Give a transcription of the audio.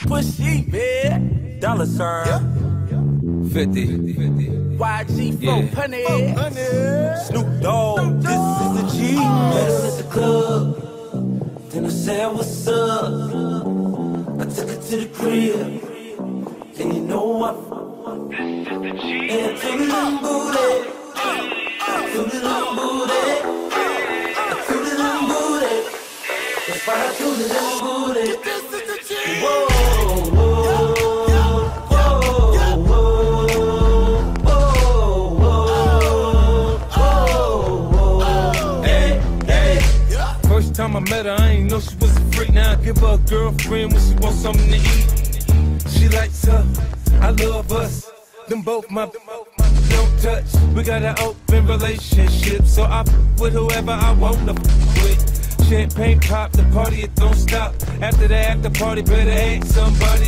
Pushy, man. Dollar sign. 50. YG4 Punny. Snoop Dogg. This is the G. Met us at the club. Then I said, what's up? I took her to the crib. And you know what? This is the G. And I took a little booty. Took a little booty. I took a little booty. That's why I took a little booty. This is the G. Whoa. First time I met her, I ain't know she was a freak. Now I give her a girlfriend when she wants something to eat. She likes her, I love us. Them both my don't touch. We got an open relationship, so I with whoever I wanna with. Champagne pop, the party it don't stop. After the after party, better ask somebody.